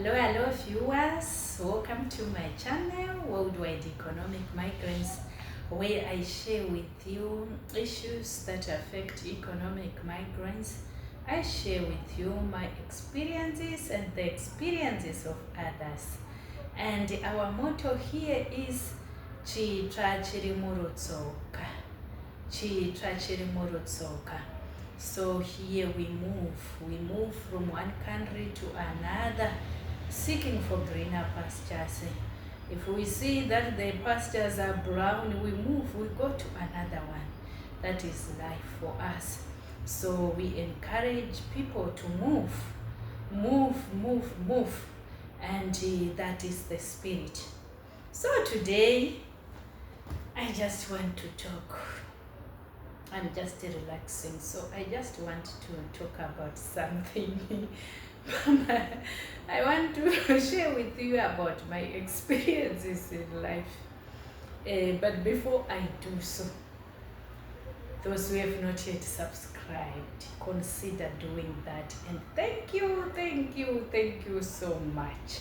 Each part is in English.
Hello viewers, welcome to my channel Worldwide Economic Migrants, where I share with you issues that affect economic migrants. I share with you my experiences and the experiences of others. And our motto here is chiri murutsoka. Chiri murutsoka. So here we move from one country to another, seeking for greener pastures. If we see that the pastures are brown, we go to another one. That is life for us. So we encourage people to move, and that is the spirit. So today, I just want to talk. I'm just relaxing, so I just want to talk about something. I want to share with you about my experiences in life. But before I do so, those who have not yet subscribed, consider doing that. And thank you so much.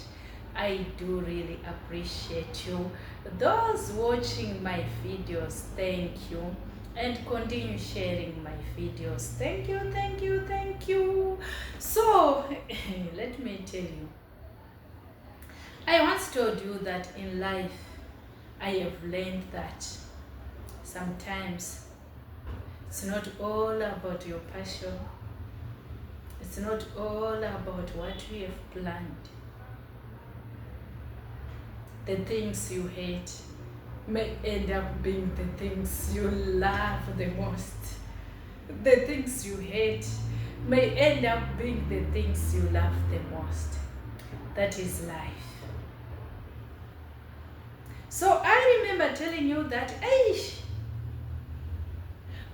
I do really appreciate you. Those watching my videos, thank you. And continue sharing my videos. Thank you. So, let me tell you. I once told you that in life, I have learned that sometimes it's not all about your passion. It's not all about what you have planned. The things you hate may end up being the things you love the most. The things you hate may end up being the things you love the most. That is life. So I remember telling you that,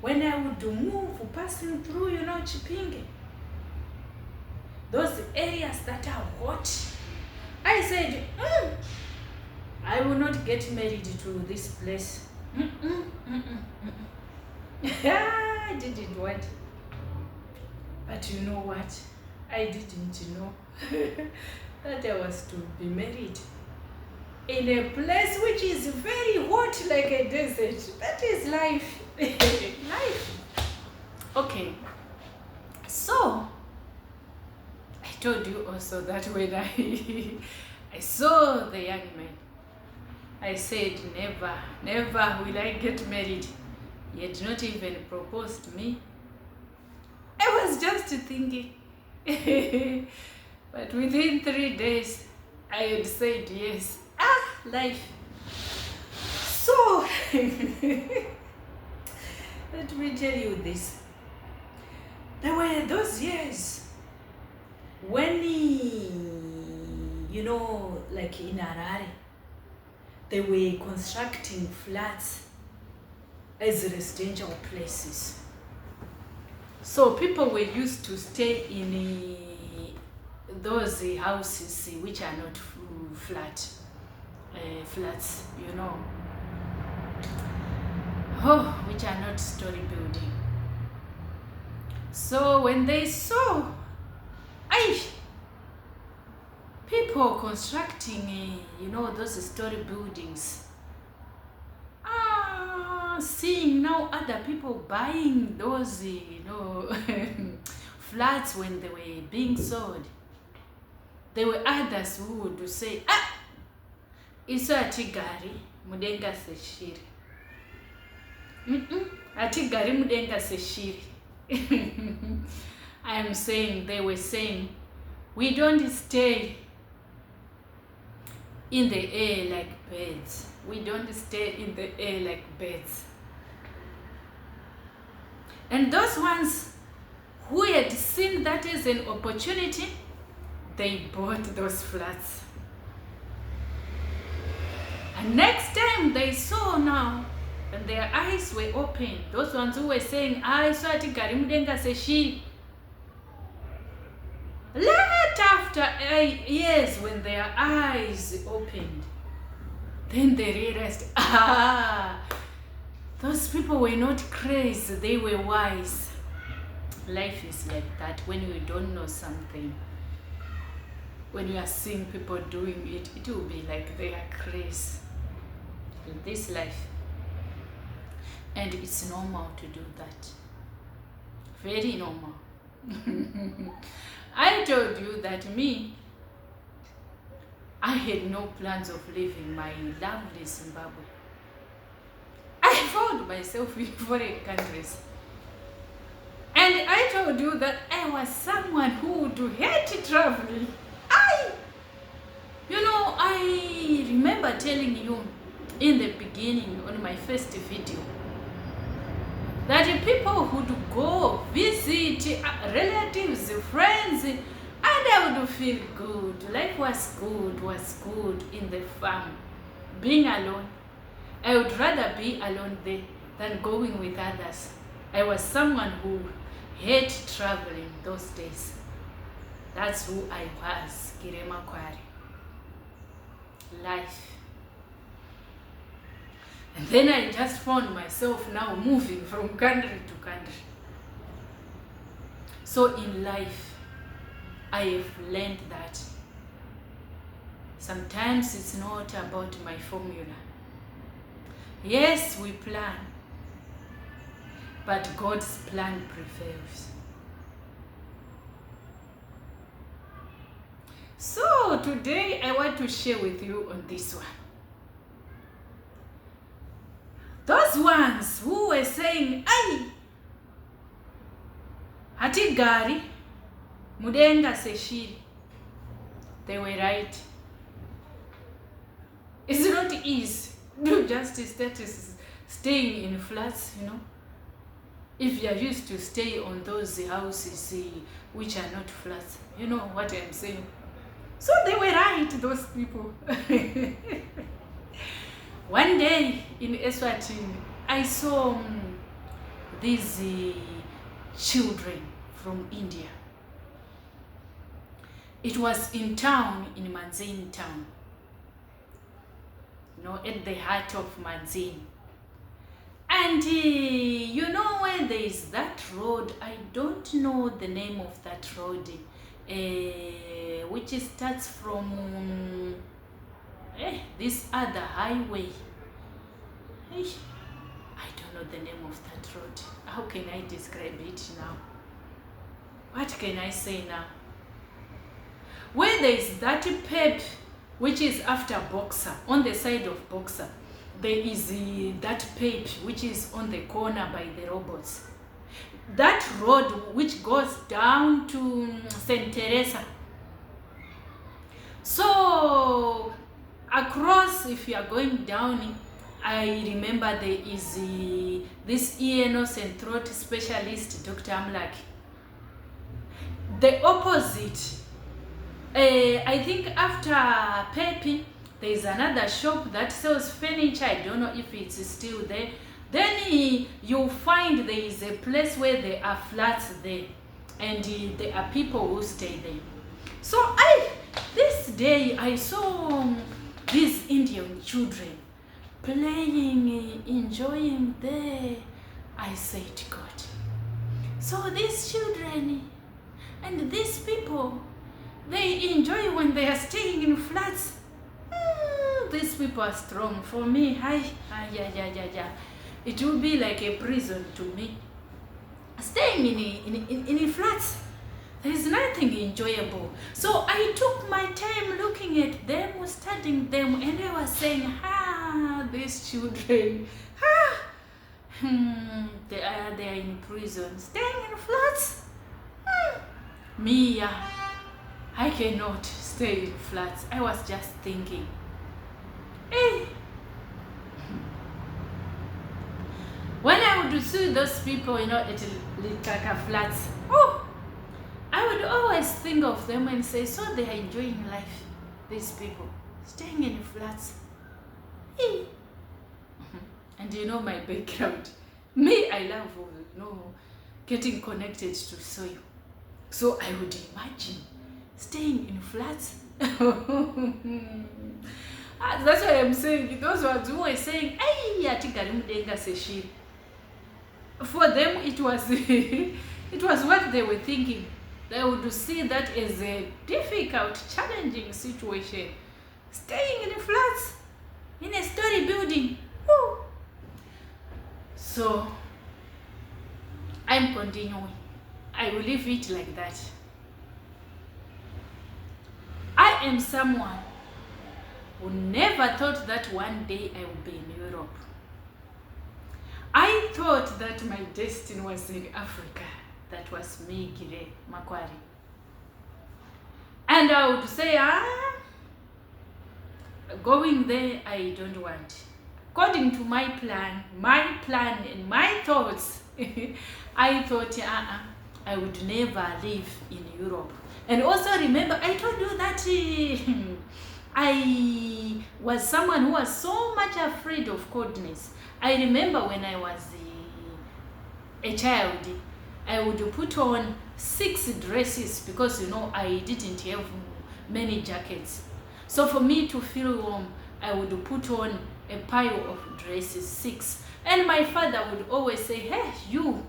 when I would move, passing through, Chipinge, those areas that are hot, I said, I will not get married to this place. I didn't want. But you know what? I didn't know that I was to be married in a place which is very hot, like a desert. That is life. Life. Okay. So, I told you also that when I saw the young man, I said, never will I get married. He had not even proposed to me. I was just thinking. But within 3 days, I had said yes. Life. So, let me tell you this. There were those years when, like in Harare, they were constructing flats as residential places. So people were used to stay in those houses which are not flats, which are not story building. So when they saw people constructing, those story buildings, seeing now other people buying those, flats when they were being sold, there were others who would say, iso atigari mudenga seshiri. Atigari mudenga seshiri. They were saying, we don't stay in the air like birds. We don't stay in the air like birds. And those ones who had seen that as an opportunity, they bought those flats. And next time they saw now, and their eyes were open, those ones who were saying, swati mudenga seshi. Late after years, when their eyes opened, then they realized, those people were not crazy, they were wise. Life is like that. When you don't know something, when you are seeing people doing it, it will be like they are crazy in this life. And it's normal to do that. Very normal. I told you that I had no plans of leaving my lovely Zimbabwe. I found myself in foreign countries. And I told you that I was someone who would hate traveling. I remember telling you in the beginning on my first video that people would go visit relatives, friends, and I would feel good. Life was good in the farm. Being alone, I would rather be alone there than going with others. I was someone who hated traveling those days. That's who I was, Kirema Kwari. Life. And then I just found myself now moving from country to country. So in life, I have learned that sometimes it's not about my formula. Yes, we plan, but God's plan prevails. So today I want to share with you on this one. Those ones who were saying, hati gari, mudenga se chiri, they were right. It's not easy to just staying in flats, If you are used to stay on those houses which are not flats, you know what I'm saying. So they were right, those people. One day in Eswatini, I saw these children from India. It was in town, in Manzini town. At the heart of Manzini. And where there is that road, I don't know the name of that road, which starts from this other highway. I don't know the name of that road. How can I describe it now? What can I say now? Where there is that pep, which is after Boxer, on the side of Boxer, there is that pep which is on the corner by the robots. That road which goes down to St. Teresa. So across, if you are going down, I remember there is this ear, nose and throat specialist, Dr. Amlaki. The opposite, I think after Pepe, there is another shop that sells furniture. I don't know if it's still there. Then you'll find there is a place where there are flats there, and there are people who stay there. So this day I saw these Indian children playing, enjoying there. I said, God, so these children and these people, they enjoy when they are staying in flats. These people are strong. For me, it will be like a prison to me. Staying in flats, there is nothing enjoyable. So I took my time looking at them, studying them, and I was saying, these children, they are in prison, staying in flats. Me, I cannot stay in flats. I was just thinking, when I would see those people, at Litaka flats, I would always think of them and say, so they are enjoying life, these people, staying in flats. And my background. Me, I love getting connected to soil. So I would imagine staying in flats. That's why I'm saying, those ones who are saying, for them it was it was what they were thinking, they would see that as a difficult, challenging situation. Staying in flats, in a story building. Woo. So, I'm continuing. I will leave it like that. I am someone who never thought that one day I would be in Europe. I thought that my destiny was in Africa. That was me.There, Makwari. And I would say, going there, I don't want. According to my plan and my thoughts, I thought, I would never live in Europe. And also remember, I told you that I was someone who was so much afraid of coldness. I remember when I was a child, I would put on 6 dresses because, I didn't have many jackets. So for me to feel warm, I would put on a pile of dresses, 6. And my father would always say, hey, you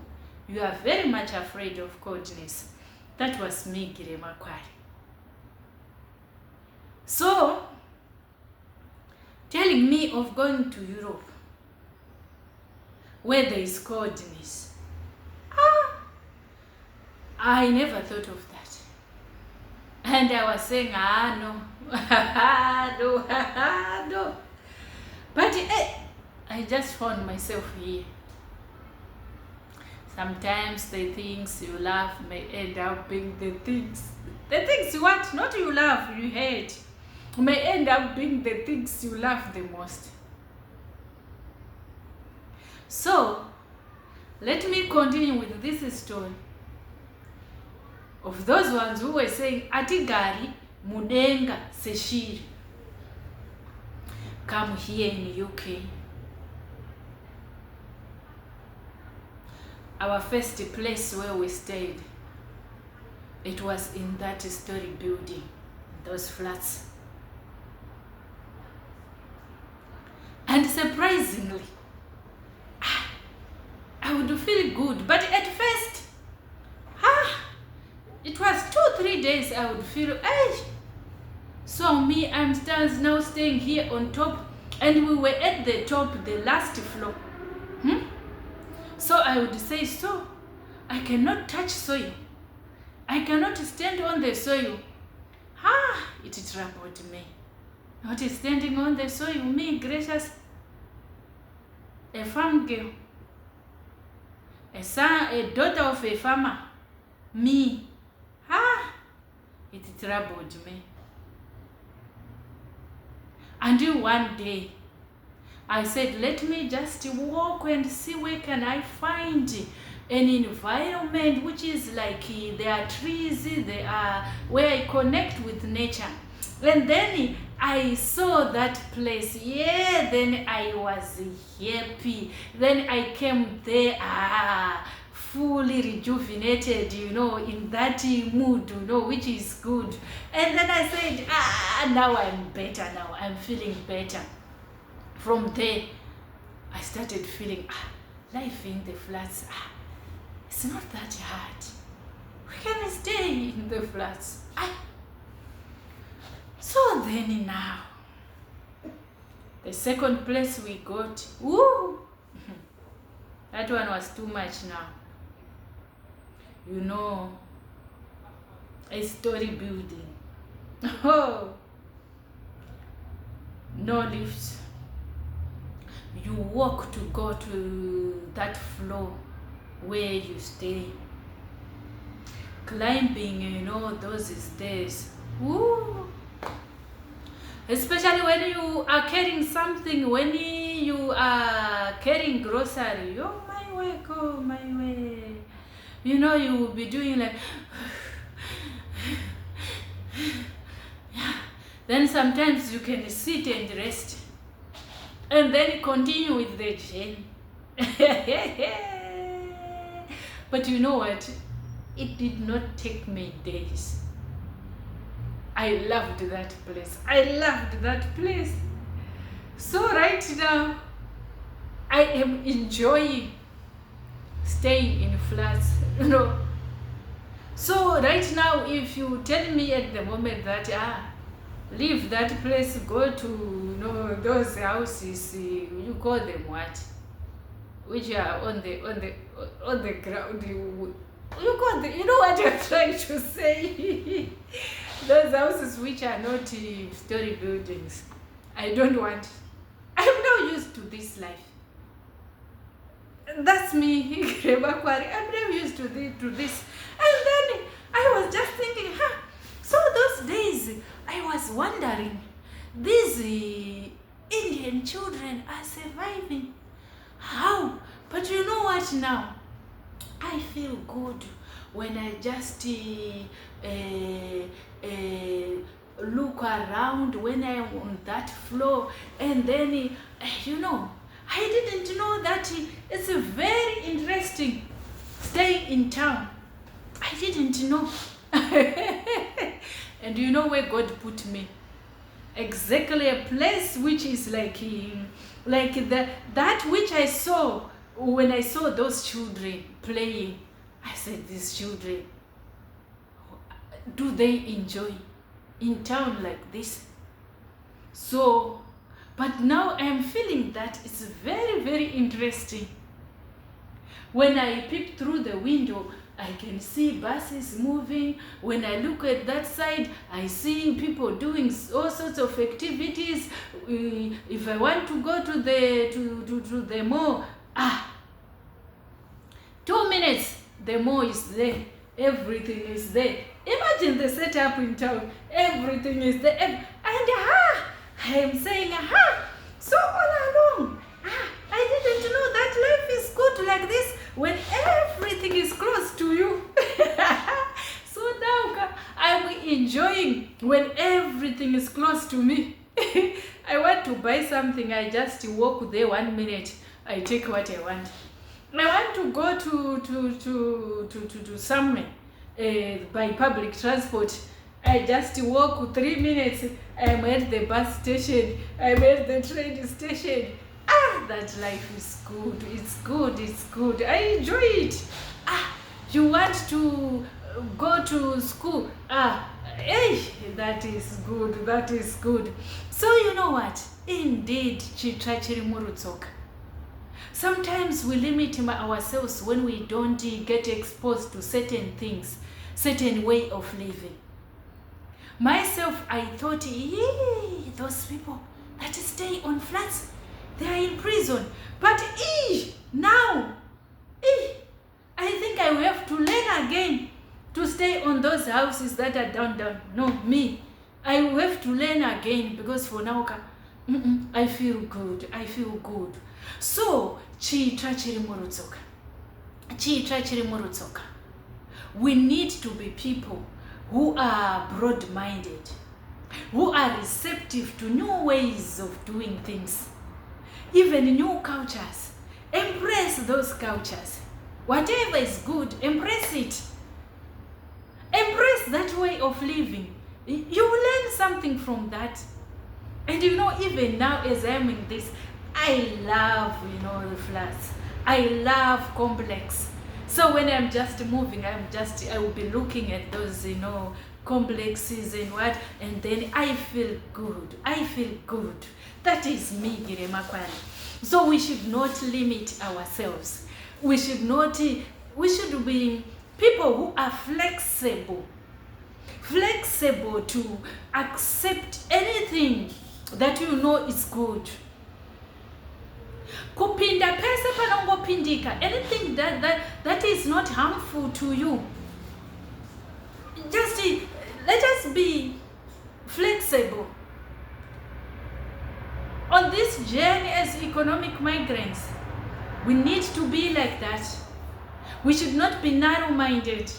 are very much afraid of coldness. That was me.There, Makwari. So, telling me of going to Europe, where there is coldness, I never thought of that. And I was saying, no, no. But I just found myself here. Sometimes the things you love may end up being the things you want, not you love, you hate, may end up being the things you love the most. So, let me continue with this story of those ones who were saying, Atigari, Mudenga, Seshiri. Come here in UK. Our first place where we stayed, it was in that story building, those flats. And surprisingly, I would feel good, but at first, it was 2-3 days I would feel, so me, I'm now staying here on top, and we were at the top, the last floor. So I would say, so I cannot touch soil. I cannot stand on the soil. It troubled me. Not standing on the soil, me, gracious, a farm girl, a daughter of a farmer, me. It troubled me. Until one day, I said, let me just walk and see where can I find an environment which is like there are trees, there are where I connect with nature. And then I saw that place. Then I was happy. Then I came there, fully rejuvenated, in that mood, which is good. And then I said, now I'm better now. I'm feeling better. From there, I started feeling, life in the flats, it's not that hard. We can stay in the flats. So then now, the second place we got, that one was too much now. A story building. No lift. You walk to go to that floor where you stay. Climbing, those stairs. Especially when you are carrying something, when you are carrying grocery. Oh my way. You will be doing like Then sometimes you can sit and rest and then continue with the journey. But you know what? It did not take me days. I loved that place. So right now, I am enjoying staying in flats. So right now, if you tell me at the moment that leave that place, go to those houses, you call them what? Which are on the ground. You call them, you know what you're trying to say? Those houses which are not story buildings. I don't want. I'm now used to this life. That's me. I'm now used to this. And then I was just thinking, so those days I was wondering, these Indian children are surviving. How? But you know what now? I feel good when I just look around when I am on that floor, and then I didn't know that it's very interesting staying in town. I didn't know. And you know where God put me? Exactly a place which is like that which I saw when I saw those children playing. I said, these children, do they enjoy in town like this? So, but now I am feeling that it's very, very interesting. When I peep through the window, I can see buses moving. When I look at that side, I see people doing all sorts of activities. If I want to go to the mall, 2 minutes, the mall is there. Everything is there. Imagine the setup in town. Everything is there. And I am saying, so all along, I didn't know that life is good like this when everything is close to you. So now I'm enjoying when everything is close to me. I want to buy something, I just walk there 1 minute, I take what I want. I want to go to somewhere by public transport. I just walk 3 minutes, I'm at the bus station, I'm at the train station. That life is good. It's good. It's good. I enjoy it. You want to go to school? That is good. That is good. So you know what? Indeed, chiri murutsoka. Sometimes we limit ourselves when we don't get exposed to certain things, certain way of living. Myself, I thought, those people that stay on flats, they are in prison. But now, I think I will have to learn again to stay on those houses that are down. No, me. I will have to learn again because for now, I feel good. I feel good. So, chiri murutsoka. We need to be people who are broad-minded, who are receptive to new ways of doing things. Even new cultures. Embrace those cultures. Whatever is good, embrace it. Embrace that way of living. You will learn something from that. And even now as I'm in this, I love, the flats. I love complex. So when I'm just moving, I will be looking at those, complexes and what, and then I feel good. I feel good. That is me, Giremakwani. So we should not limit ourselves. We should be people who are flexible to accept anything that is good. Kupinda pesa panongopindika. Anything that is not harmful to you. Just let us be flexible. On this journey as economic migrants, we need to be like that. We should not be narrow-minded.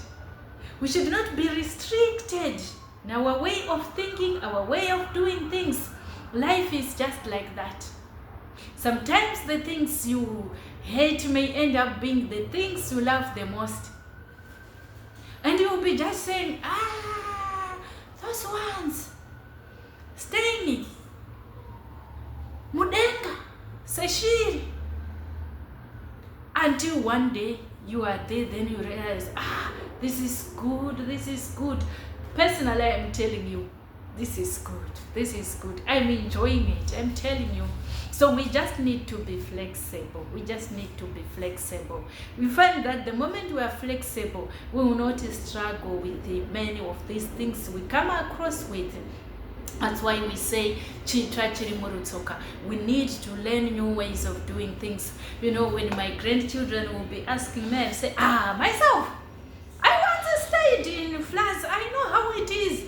We should not be restricted in our way of thinking, our way of doing things. Life is just like that. Sometimes the things you hate may end up being the things you love the most. And you'll be just saying, those ones, staying. Mudenga, Seshiri. Until one day you are there, then you realize, This is good. This is good. Personally, I'm telling you, this is good. This is good. I'm enjoying it. I'm telling you. So we just need to be flexible. We just need to be flexible. We find that the moment we are flexible, we will not struggle with many of these things we come across with. That's why we say chiri, murutsoka. We need to learn new ways of doing things. You know, when my grandchildren will be asking me, I say, myself, I once stayed in flats. I know how it is.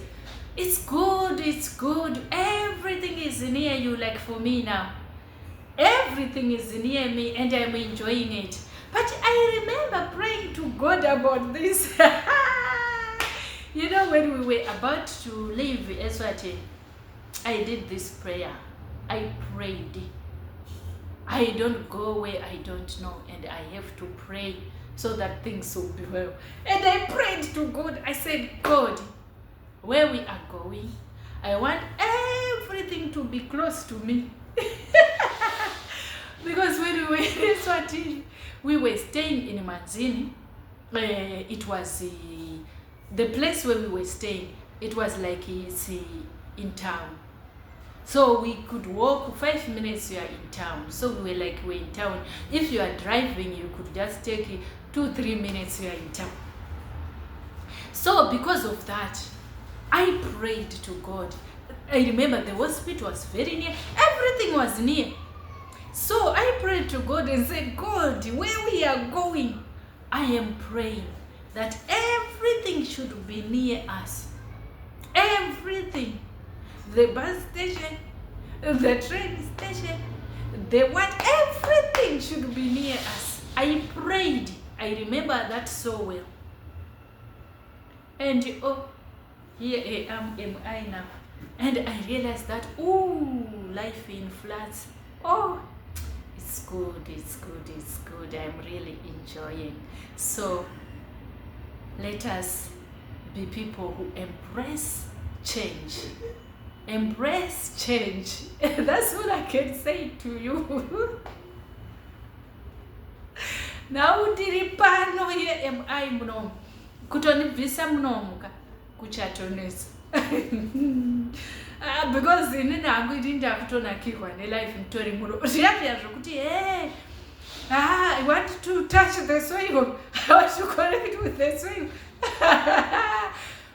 It's good, it's good. Everything is near you, like for me now. Everything is near me and I'm enjoying it. But I remember praying to God about this. You know, when we were about to leave Eswatini, I did this prayer. I prayed. I don't go where I don't know, and I have to pray so that things will be well. And I prayed to God. I said, God, where we are going, I want everything to be close to me. Because when we were in Eswatini, we were staying in Manzini. It was the place where we were staying. It was like it's in town. So we could walk 5 minutes, you are in town. So we were like, we're in town. If you are driving, you could just take 2-3 minutes, you are in town. So because of that, I prayed to God. I remember the hospital was very near. Everything was near. So I prayed to God and said, God, where we are going, I am praying that everything should be near us. Everything. The bus station, the train station, everything should be near us. I prayed. I remember that so well. And here I am I now. And I realized that, life in flats, it's good, it's good, it's good. I'm really enjoying. So let us be people who embrace change. Embrace change. That's what I can say to you. Now diripano, here am I mnom. Kutoni visa mnomuka kuchatonesa. Because in nangu didn't have to nakirwa ne life in tori muro. I want to touch the soil. I want to connect with the soil.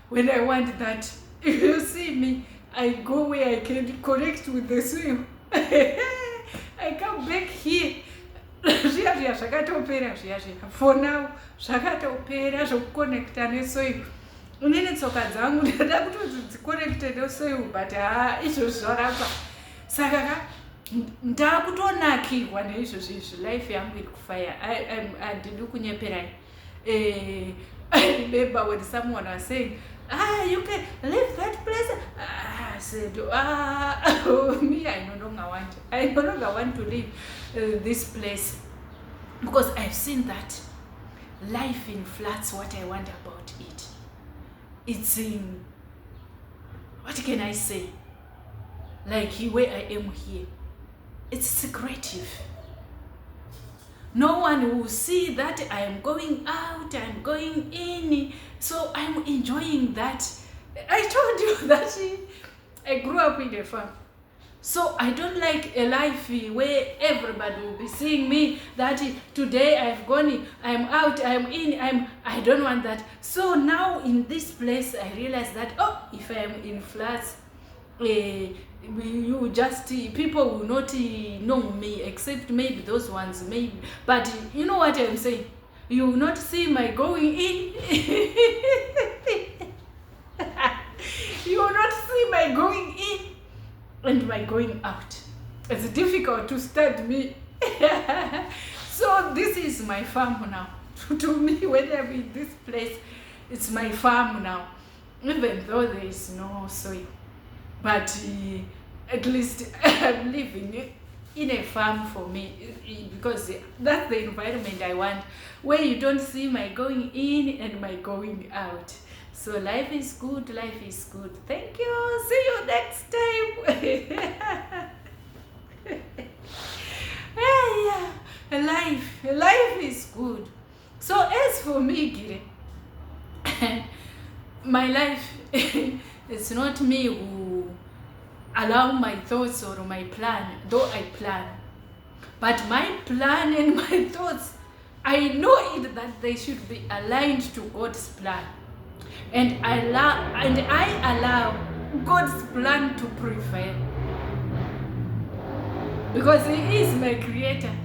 When I want that, if you see me, I go where I can connect with the soil. I come back here. For now, zvakatopera zvekuconnecta nesoil. Unene tsoka dzangu ndada kutoziconnected nesoil, but izvo zvarapa. Saka ndakutonakirwa neizvozvo izvi, life yangu iri kufaya. Handidi kunyeperai. I remember when someone was saying, you can leave that place. I said, me, I no longer want to leave this place, because I've seen that life in flats. What I want about it, it's in, what can I say, like where I am here, it's secretive. No one will see that I am going out, I'm going in. So I'm enjoying that. I told you that I grew up in a farm. So I don't like a life where everybody will be seeing me, that today I've gone, I'm out, I'm in, I don't want that. So now in this place, I realize that, if I'm in flats, people will not know me, except maybe those ones, maybe. But you know what I'm saying? You will not see my going in. You will not see my going in and my going out. It's difficult to stand me. So this is my farm now. To me, when I'm in this place, it's my farm now. Even though there is no soil. But at least I'm living in a farm for me, because that's the environment I want, where you don't see my going in and my going out. So life is good, life is good. Thank you. See you next time. Life is good. So as for me, Gire, me who allow my thoughts or my plan, though I plan. But my plan and my thoughts, I know it that they should be aligned to God's plan. And I allow God's plan to prevail. Because He is my creator.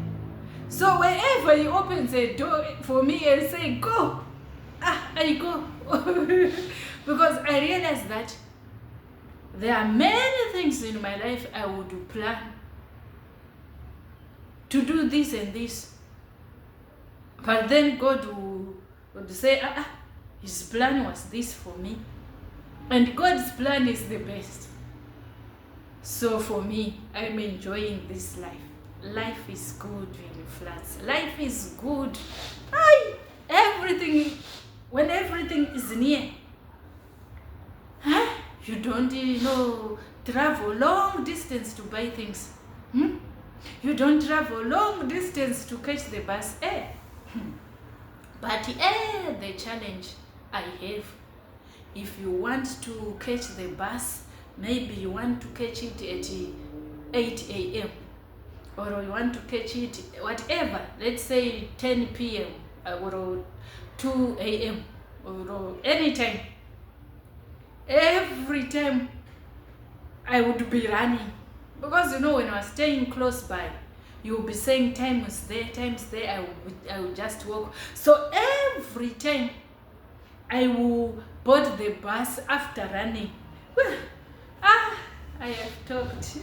So wherever He opens a door for me and say, go, I go. Because I realize that there are many things in my life I would plan to do this and this. But then God would say, His plan was this for me. And God's plan is the best. So for me, I'm enjoying this life. Life is good in floods. Life is good. When everything is near. You don't, travel long distance to buy things. You don't travel long distance to catch the bus. But the challenge I have, if you want to catch the bus, maybe you want to catch it at 8 a.m. or you want to catch it whatever, let's say 10 p.m. or 2 a.m. or anytime. Every time I would be running. Because when I was staying close by, you will be saying time is there, I will just walk. So every time I will board the bus after running. Well, I have talked.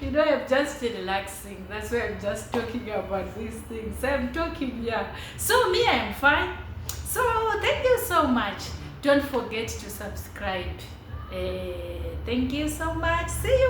I'm just relaxing. That's why I'm just talking about these things. I'm talking, So me, I'm fine. So thank you so much. Don't forget to subscribe. Thank you so much. See you.